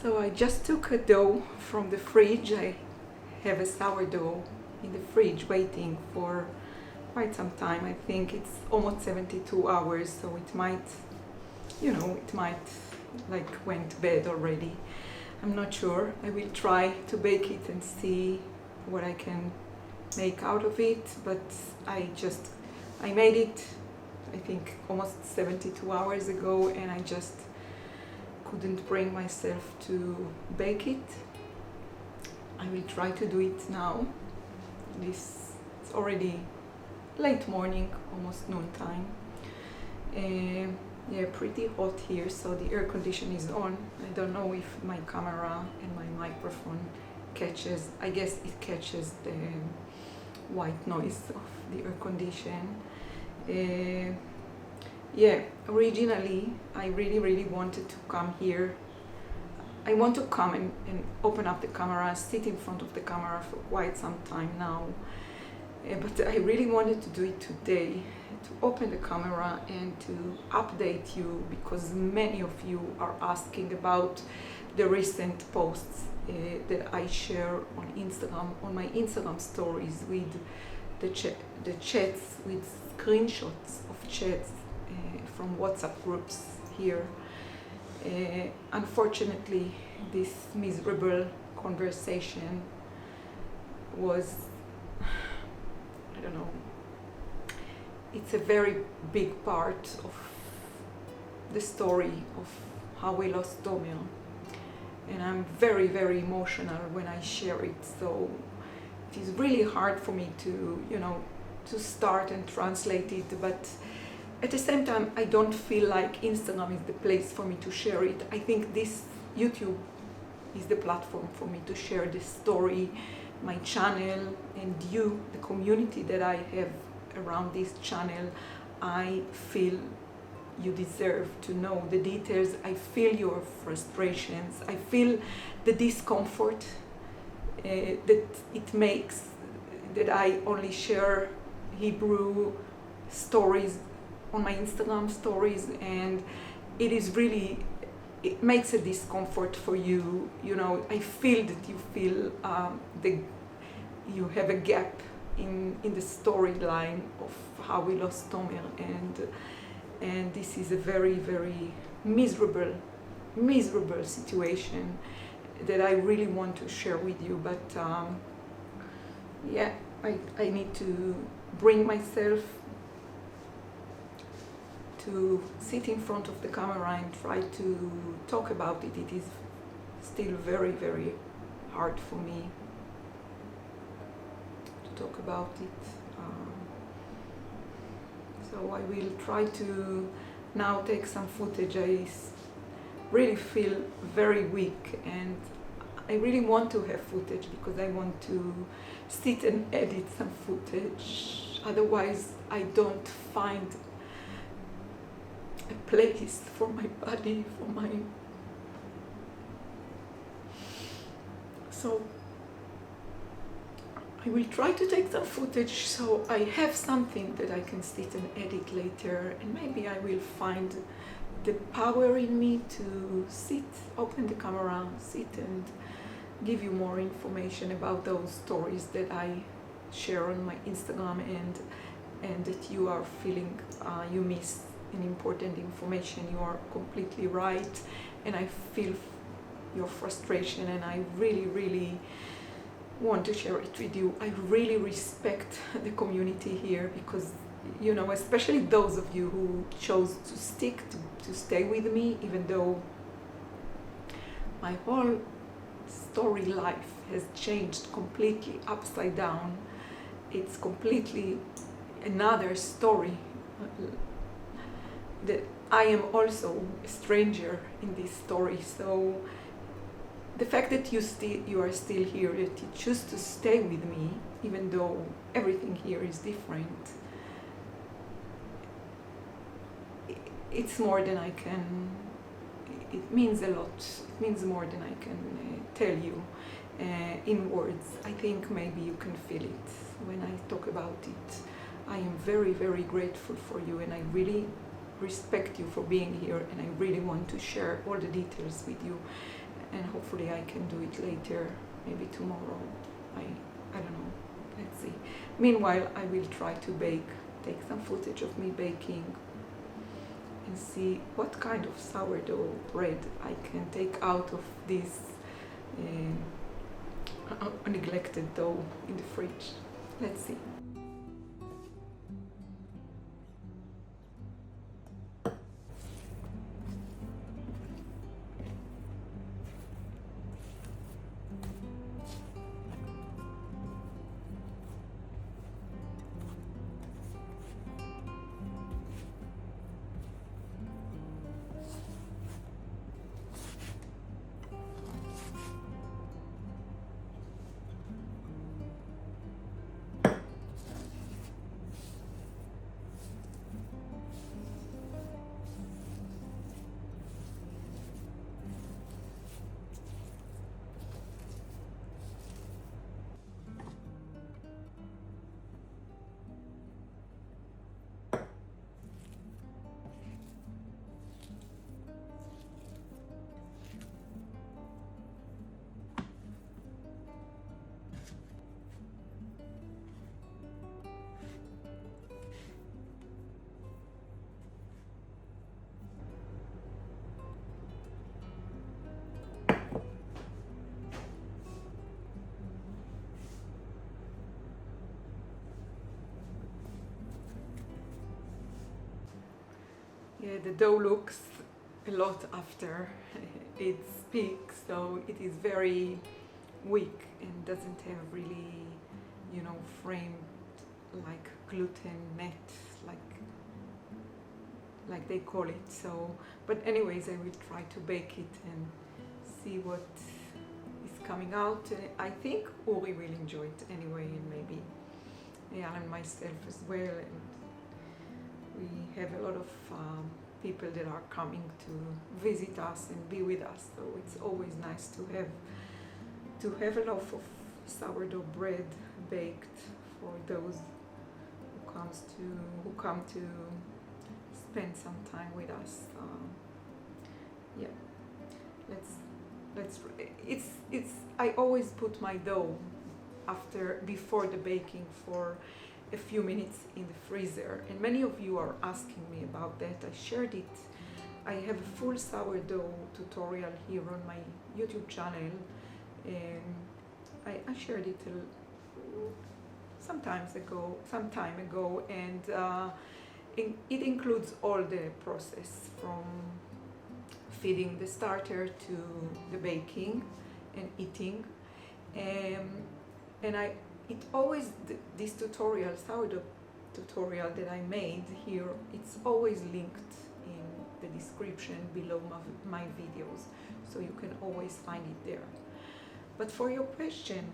So I just took a dough from the fridge. I have a sourdough in the fridge waiting for quite some time. I think it's almost 72 hours, so it might, it might like went to bed already. I'm not sure. I will try to bake it and see what I can make out of it, but I made it, I think, almost 72 hours ago, and I just couldn't bring myself to bake it. I will try to do it now. It's already late morning, almost noontime. Yeah, pretty hot here, so the air condition is on. I don't know if my camera and my microphone catches, I guess it catches the white noise of the air condition. Yeah, originally I really wanted to come here. I want to come and open up the camera, sit in front of the camera for quite some time now. But I really wanted to do it today, to open the camera and to update you, because many of you are asking about the recent posts that I share on Instagram, on my Instagram stories, with the chats, with screenshots of chats from WhatsApp groups here. Unfortunately, this miserable conversation was, I don't know, it's a very big part of the story of how we lost Tomer, and I'm very emotional when I share it. So it is really hard for me to, to start and translate it, but at the same time, I don't feel like Instagram is the place for me to share it. I think this YouTube is the platform for me to share this story, my channel, and you, the community that I have around this channel. I feel you deserve to know the details. I feel your frustrations. I feel the discomfort that it makes that I only share Hebrew stories on my Instagram stories, and it is really, it makes a discomfort for you. I feel that you feel you have a gap in the storyline of how we lost Tomer, and this is a very miserable situation that I really want to share with you. But yeah, I need to bring myself to sit in front of the camera and try to talk about it. It is still very hard for me to talk about it. So I will try to now take some footage. I really feel very weak, and I really want to have footage because I want to sit and edit some footage. Otherwise, I don't find a place for my body, so I will try to take some footage so I have something that I can sit and edit later, and maybe I will find the power in me to sit, open the camera, sit and give you more information about those stories that I share on my Instagram, and that you are feeling you miss an important information. You are completely right, and I feel your frustration, and I really want to share it with you. I really respect the community here, because especially those of you who chose to stay with me, even though my whole story life has changed completely upside down. It's completely another story, that I am also a stranger in this story. So the fact that you are still here, that you choose to stay with me, even though everything here is different, it's more than I can, it means a lot. It means more than I can tell you in words. I think maybe you can feel it when I talk about it. I am very grateful for you, and I really respect you for being here, and I really want to share all the details with you. and hopefully I can do it later, maybe tomorrow. I don't know. Let's see. Meanwhile, I will try to take some footage of me baking and see what kind of sourdough bread I can take out of this neglected dough in the fridge. Let's see. Yeah, the dough looks a lot after its peak, so it is very weak and doesn't have really, framed like gluten net, like they call it. So, but anyways, I will try to bake it and see what is coming out. I think Uri will enjoy it anyway, and maybe Eyal and myself as well. And we have a lot of people that are coming to visit us and be with us, so it's always nice to have a loaf of sourdough bread baked for those who come to spend some time with us. Yeah, it's I always put my dough before the baking for a few minutes in the freezer, and many of you are asking me about that. I shared it. I have a full sourdough tutorial here on my YouTube channel, and I shared it some time ago, and it includes all the process from feeding the starter to the baking and eating, and this sourdough tutorial that I made here, it's always linked in the description below my videos, so you can always find it there. But for your question,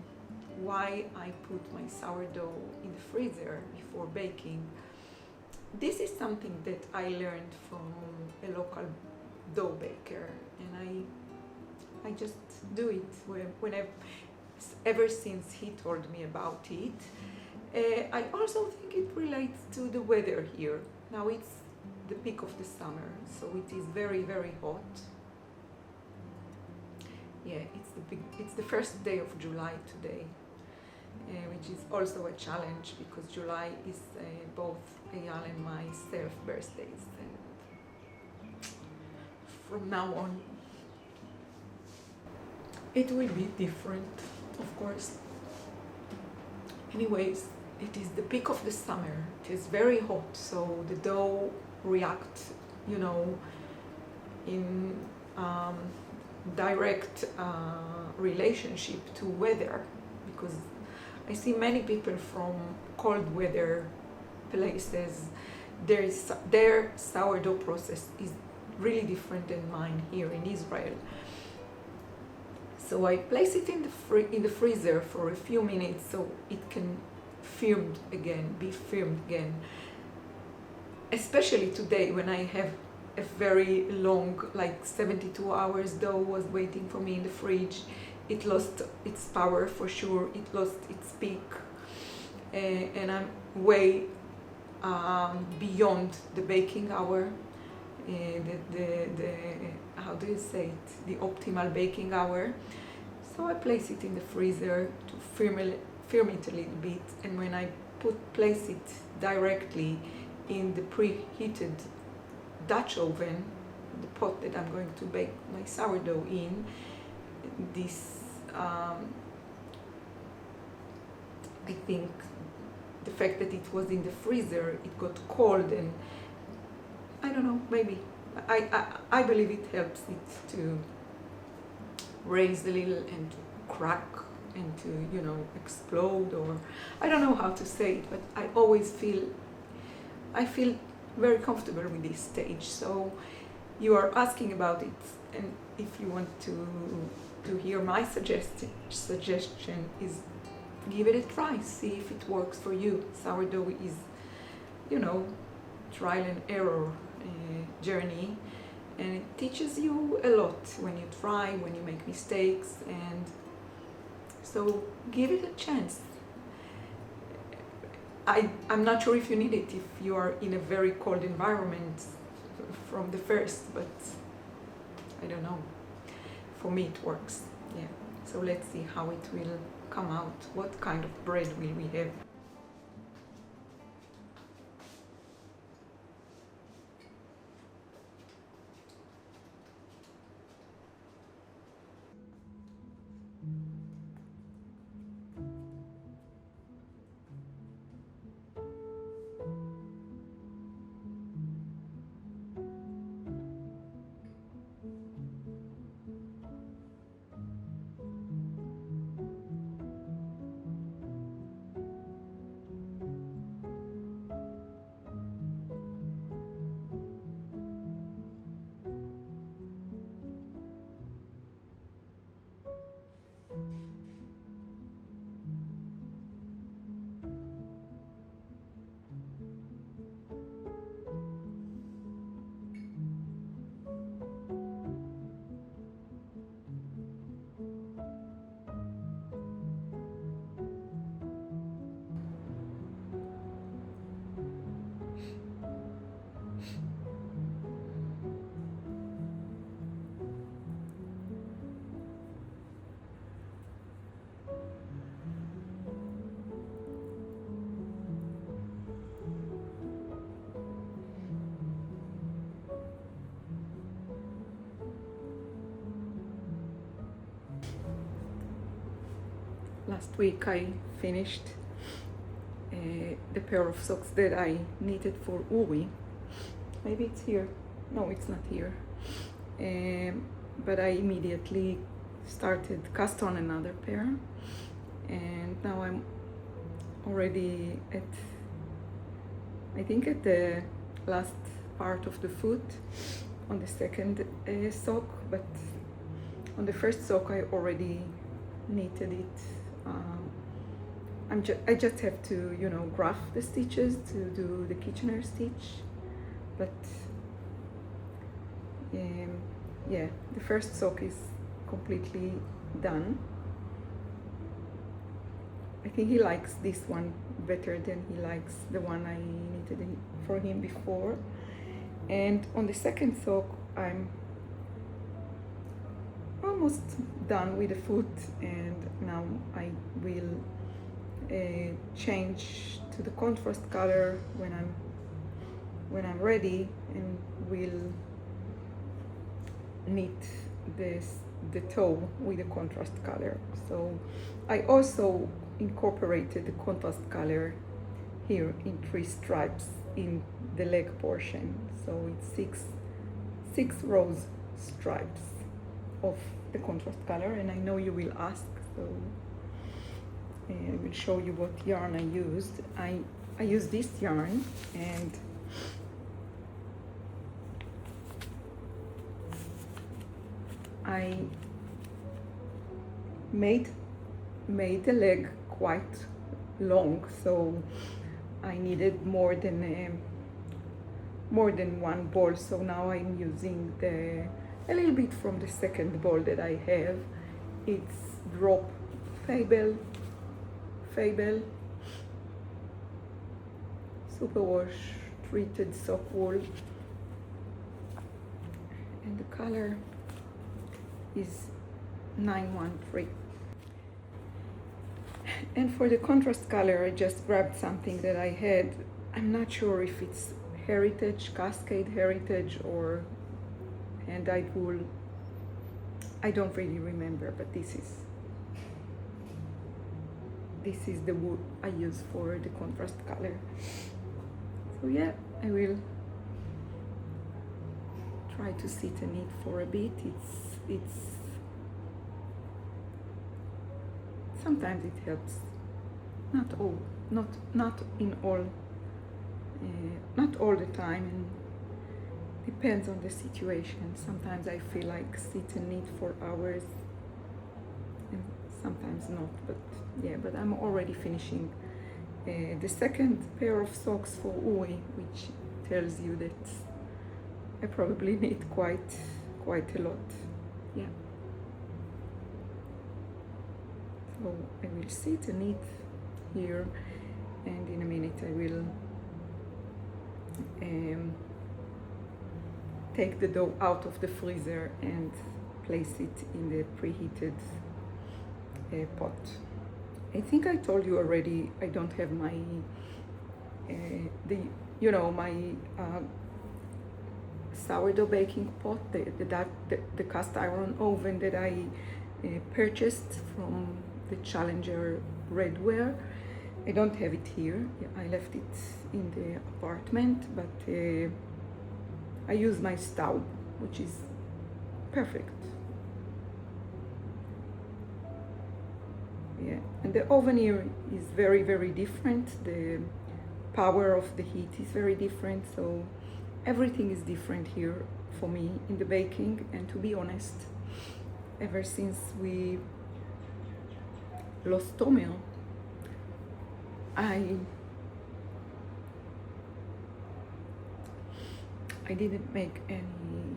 why I put my sourdough in the freezer before baking, this is something that I learned from a local dough baker, and I just do it ever since he told me about it. I also think it relates to the weather here. Now it's the peak of the summer, so it is very, very hot. Yeah, it's the first day of July today, which is also a challenge because July is both Eyal and myself birthdays, and from now on it will be different, of course. Anyways, it is the peak of the summer. It is very hot, so the dough reacts, in direct relationship to weather, because I see many people from cold weather places, their sourdough process is really different than mine here in Israel. So I place it in the freezer for a few minutes so it can be firmed again. Especially today when I have a very long, like 72 hours dough was waiting for me in the fridge. It lost its power for sure, it lost its peak, and I'm way beyond the baking hour. the how do you say it, the optimal baking hour. So I place it in the freezer to firm it a little bit, and when I place it directly in the preheated Dutch oven, the pot that I'm going to bake my sourdough in, this I think the fact that it was in the freezer, it got cold, and I don't know, maybe I believe it helps it to raise a little and to crack and to, you know, explode, or I don't know how to say it, but I always feel very comfortable with this stage. So you are asking about it, and if you want to hear my suggestion is give it a try, see if it works for you. Sourdough is, you know, trial and error journey, and it teaches you a lot when you try, when you make mistakes, and so give it a chance. I'm not sure if you need it if you are in a very cold environment from the first, but I don't know. For me it works, yeah. So let's see how it will come out. What kind of bread will we have? Last week I finished the pair of socks that I knitted for Uri. Maybe it's here. No, it's not here. But I immediately started cast on another pair, and now I'm already I think at the last part of the foot on the second sock, but on the first sock I already knitted it. I just have to, you know, graft the stitches to do the Kitchener stitch, but yeah, the first sock is completely done. I think he likes this one better than he likes the one I knitted for him before. And on the second sock I'm almost done with the foot, and now I will change to the contrast color when I'm ready, and will knit the toe with the contrast color. So I also incorporated the contrast color here in 3 stripes in the leg portion, so it's six rows stripes of the contrast color. And I know you will ask, so I will show you what yarn I used. I used this yarn, and I made the leg quite long, so I needed more than one ball. So now I'm using a little bit from the second ball that I have. It's drop Fable superwash treated sock wool. color is 913. And for the contrast color, I just grabbed something that I had. I'm not sure if it's Heritage, Cascade Heritage, or hand-dyed wool. I don't really remember, but this is the wool I use for the contrast color. So yeah, I will try to sit and knit for a bit. It's sometimes it helps. Not all the time, and depends on the situation. Sometimes I feel like sit and knit for hours, and sometimes not. But yeah, but I'm already finishing the second pair of socks for Uri, which tells you that I probably knit quite a lot. Yeah. So I will sit and knit here, and in a minute I will take the dough out of the freezer and place it in the preheated pot. I think I told you already I don't have my my sourdough baking pot, the cast iron oven that I purchased from the Challenger Redware. I don't have it here. I left it in the apartment, but I use my stove, which is perfect. Yeah, and the oven here is very, very different. The power of the heat is very different, so everything is different here for me in the baking. And to be honest, ever since we lost Tomer, I didn't make any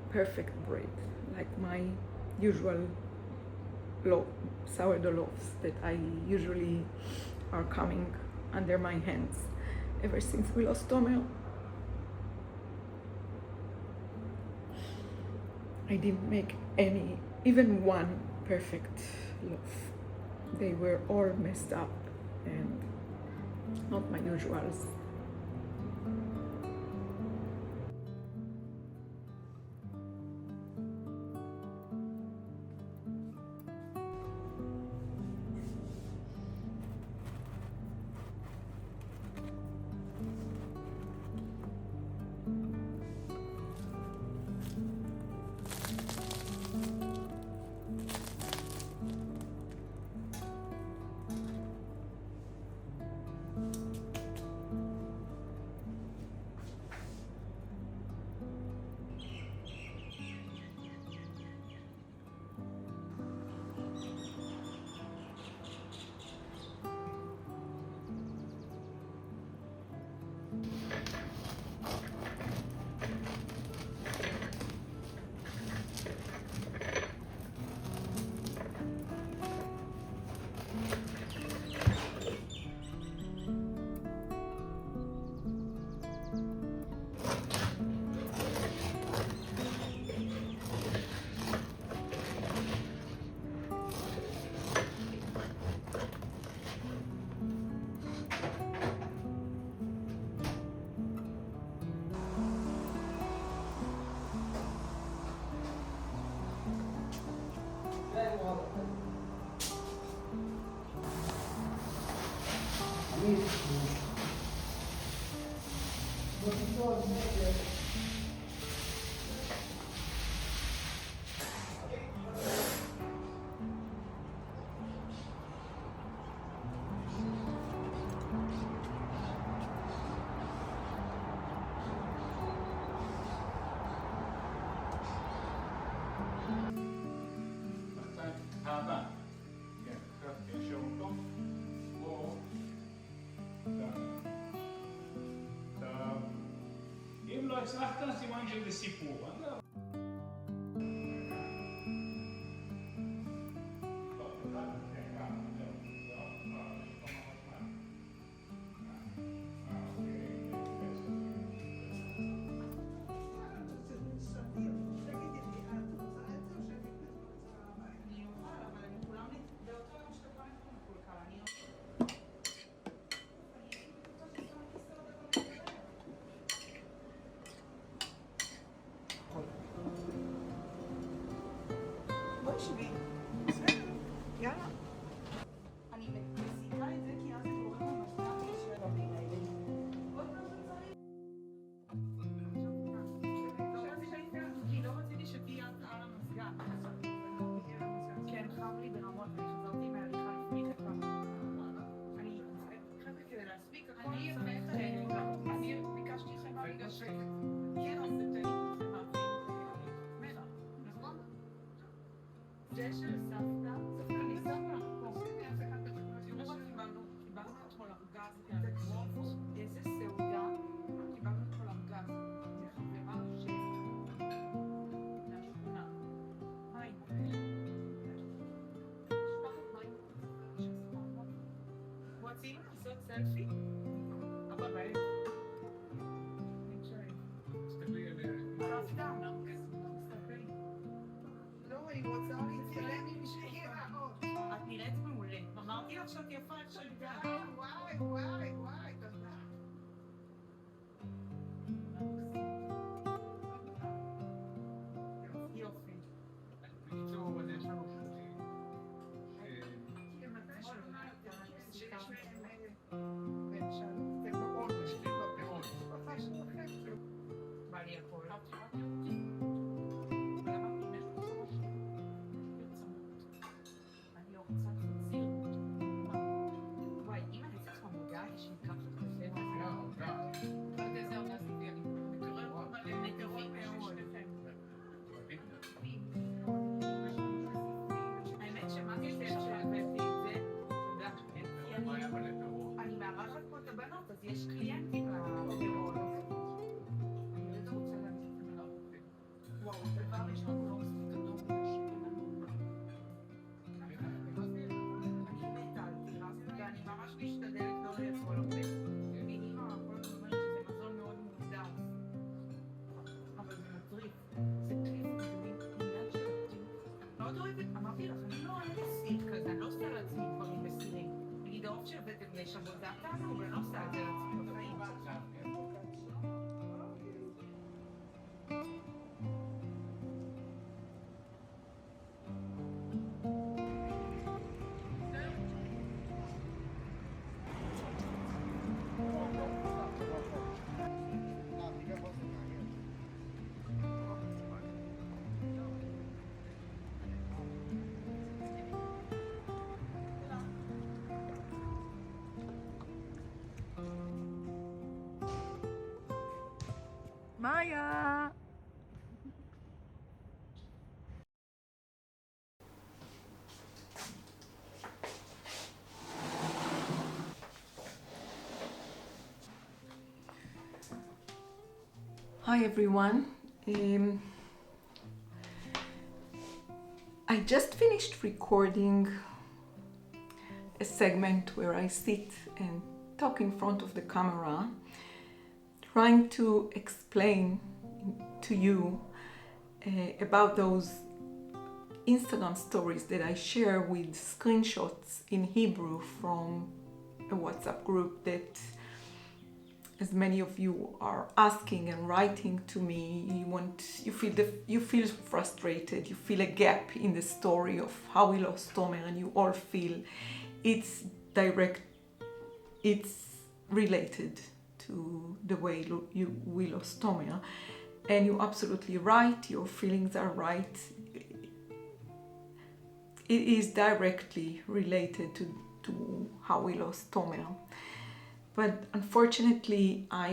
perfect bread like my usual sourdough loaves that I usually are coming under my hands. Ever since we lost Tomer, I didn't make even one perfect loaf. They were all messed up and not my usuals. אם לא הצלחת, סימן שזה סיפור. כן, אז זה טעים, זה מעביר מלח, נכון? זה של סבתא, סבתא לי סבתא. קיבלנו אתמול ארגז מהרחוב, איזה סעודה, קיבלנו אתמול ארגז מחברה מהשכונה. מים, משפחת מים, רוצים לעשות סלפי? אבל בהם. תסתכלי עליה. סבתא, מסתכלי. לא, היא רוצה להתקלם עם שיר. את נראית מעולה. אמרתי לך שאת יפה איך שהגעת. וואי, תודה. יופי. בקיצור, אז יש לנו שותים. בא לי הכל. אני רוצה חציר. וואי, אם אני צריך חמודה, יש לי ככה קפה. לא יודע איזה עונה עשיתי, אני מקרבים מאוד. האמת שמה כיף שהבאתי את זה, תודה. אני מארחת פה את הבנות, אז יש קליינטים לפירות. אני לא רוצה להגיד את זה. וואו, דבר ראשון לא מספיק אדום אני מתה על תירס, ואני ממש משתדלת לא לאכול הרבה. ואמא כל הזמן אומרת שזה מזון מאוד מוגדר. אבל זה מטריף. זה כיף, זה עניין של הטריף. מאוד אוהבת, אמרתי לך, אני לא אוהבת סיר כזה, אני לא עושה לעצמי דברים בסירים. נגיד האופ שהבאתם יש עבודה תענו, אבל לא עושה את זה לעצמי בחיים. מאיה! Hi everyone. I just finished recording a segment where I sit and talk in front of the camera, trying to explain to you about those Instagram stories that I share with screenshots in Hebrew from a WhatsApp group that, as many of you are asking and writing to me, you feel frustrated, you feel a gap in the story of how we lost Tomer, and you all feel it's related to the way we lost Tomer. And you're absolutely right, your feelings are right. It is directly related to how we lost Tomer. But unfortunately, I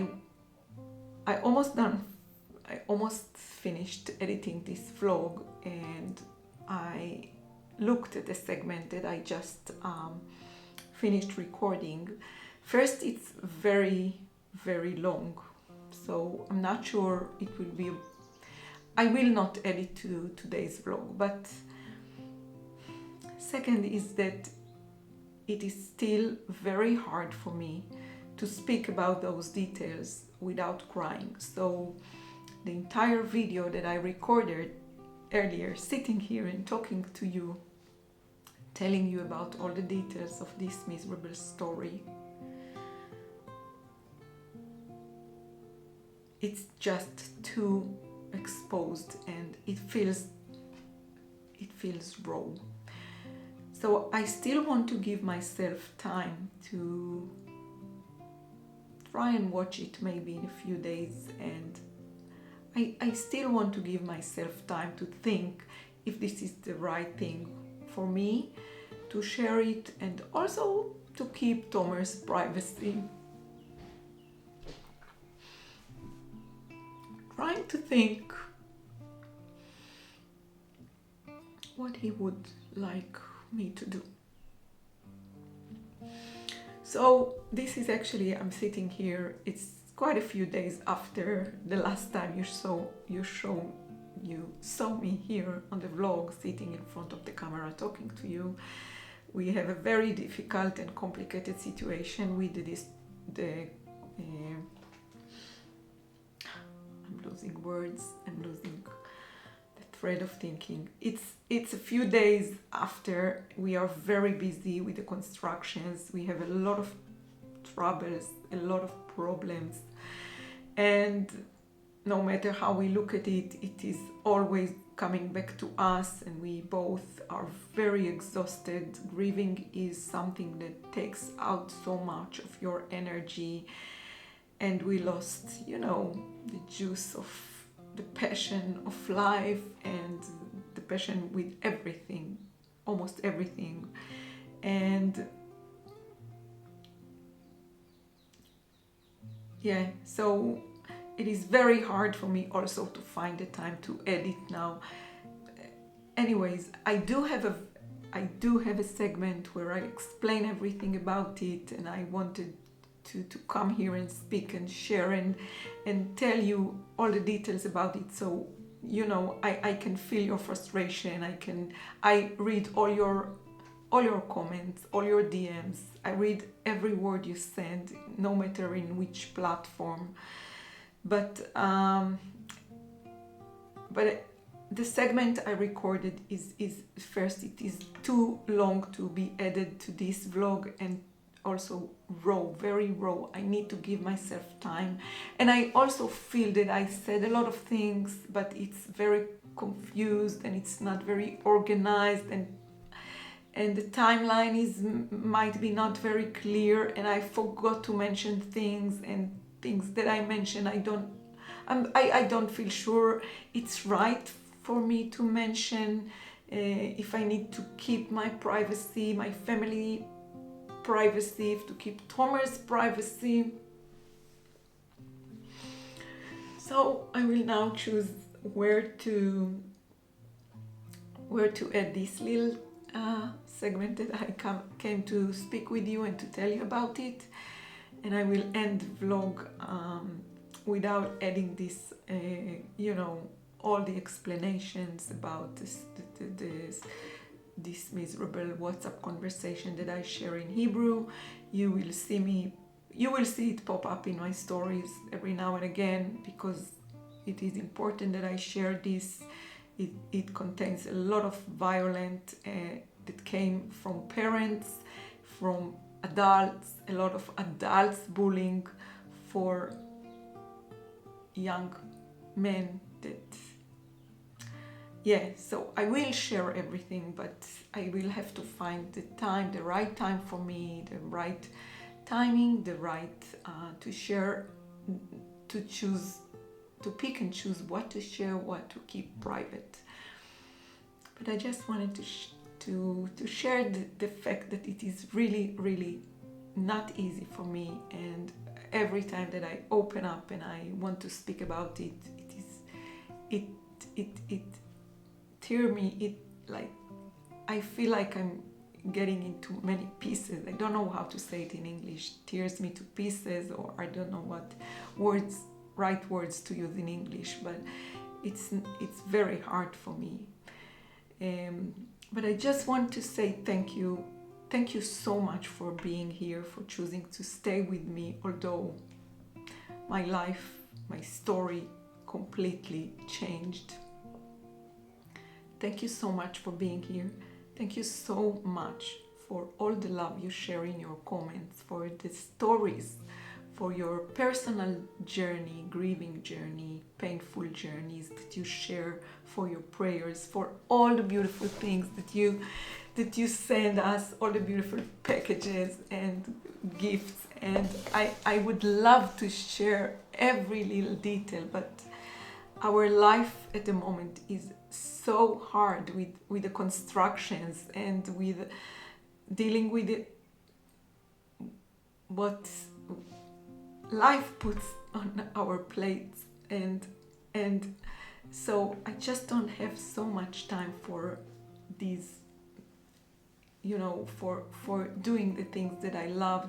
almost finished editing this vlog, and I looked at the segment that I just finished recording. First, it's very, very long, so I'm not sure it will be. I will not edit to today's vlog, but second is that it is still very hard for me to speak about those details without crying. So the entire video that I recorded earlier, sitting here and talking to you, telling you about all the details of this miserable story, it's just too exposed, and it feels raw. So I still want to give myself time to try and watch it maybe in a few days, and I still want to give myself time to think if this is the right thing for me to share it, and also to keep Tomer's privacy. trying to think what he would like me to do. So this is actually, I'm sitting here, it's quite a few days after the last time you saw me here on the vlog, sitting in front of the camera talking to you. We have a very difficult and complicated situation with I'm losing words, I'm losing the thread of thinking. It's a few days after. We are very busy with the constructions. We have a lot of troubles, a lot of problems, and no matter how we look at it, it is always coming back to us, and we both are very exhausted. Grieving is something that takes out so much of your energy, and we lost, the juice of the passion of life and the passion with everything, almost everything. And yeah, so it is very hard for me also to find the time to edit now. Anyways, I do have a segment where I explain everything about it, and I wanted to come here and speak and share and tell you all the details about it. So, I can feel your frustration. I read all your comments, all your DMs. I read every word you send, no matter in which platform. But the segment I recorded is first, it is too long to be added to this vlog, and also raw, very raw. I need to give myself time. And I also feel that I said a lot of things, but it's very confused and it's not very organized, and the timeline might be not very clear, and I forgot to mention things, and things that I mentioned I don't feel sure it's right for me to mention. If I need to keep my privacy, my family privacy, to keep Tomer's privacy. So I will now choose where to add this little segment that I came to speak with you and to tell you about it. And I will end the vlog without adding this, all the explanations about this miserable WhatsApp conversation that I share in Hebrew. You will see it pop up in my stories every now and again, because it is important that I share this. It contains a lot of violence that came from parents, from adults, a lot of adults bullying for young men so I will share everything, but I will have to find the right time for me, the right timing, the right to share, to choose, to pick and choose what to share, what to keep private. But I just wanted to share the fact that it is really, really not easy for me, and every time that I open up and I want to speak about it, it tear me, like I feel like I'm getting into many pieces. I don't know how to say it in English. Tears me to pieces, or I don't know what right words to use in English, but it's very hard for me. But I just want to say thank you. Thank you so much for being here, for choosing to stay with me, although my life, my story completely changed. Thank you so much for being here. Thank you so much for all the love you share in your comments, for the stories, for your personal journey, grieving journey, painful journeys that you share, for your prayers, for all the beautiful things that you send us, all the beautiful packages and gifts. And I would love to share every little detail, but our life at the moment is so hard with the constructions and with dealing with it, what life puts on our plates, and And so I just don't have so much time for these, you know, for doing the things that I love,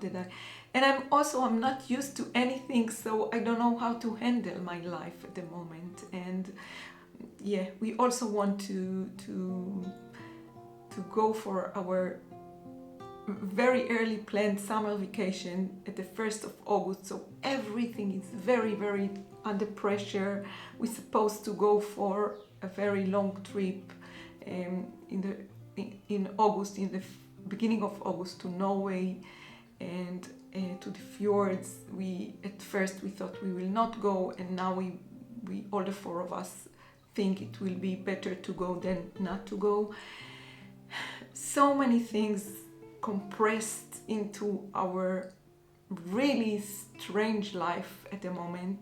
and I'm not used to anything, so I don't know how to handle my life at the moment. And yeah, we also want to go for our very early planned summer vacation at the 1st of August, so everything is very, very under pressure. We're supposed to go for a very long trip in August, in the beginning of August, to Norway and to the fjords. At first we thought we will not go, and now we all the four of us think it will be better to go than not to go. So many things compressed into our really strange life at the moment.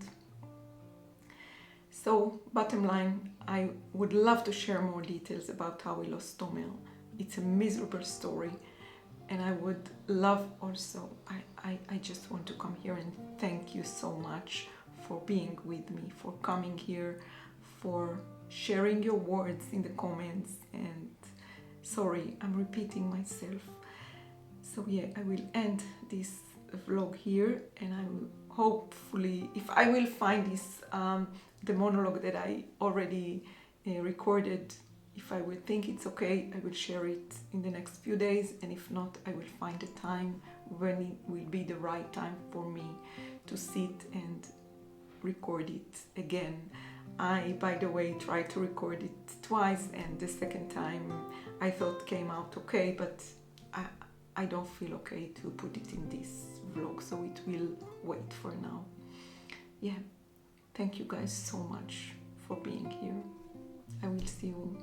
So, bottom line, I would love to share more details about how we lost Tomer. It's a miserable story, and I would love also, I just want to come here and thank you so much for being with me, for coming here, for sharing your words in the comments. And sorry, I'm repeating myself. So yeah, I will end this vlog here, and I will hopefully, if I will find this the monologue that I already recorded, if I will think it's okay, I will share it in the next few days, and if not, I will find a time when it will be the right time for me to sit and record it again. I, by the way, tried to record it twice, and the second time I thought came out okay, but I don't feel okay to put it in this vlog, so it will wait for now. Yeah, thank you guys so much for being here. I will see you.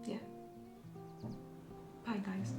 Yeah. Bye guys.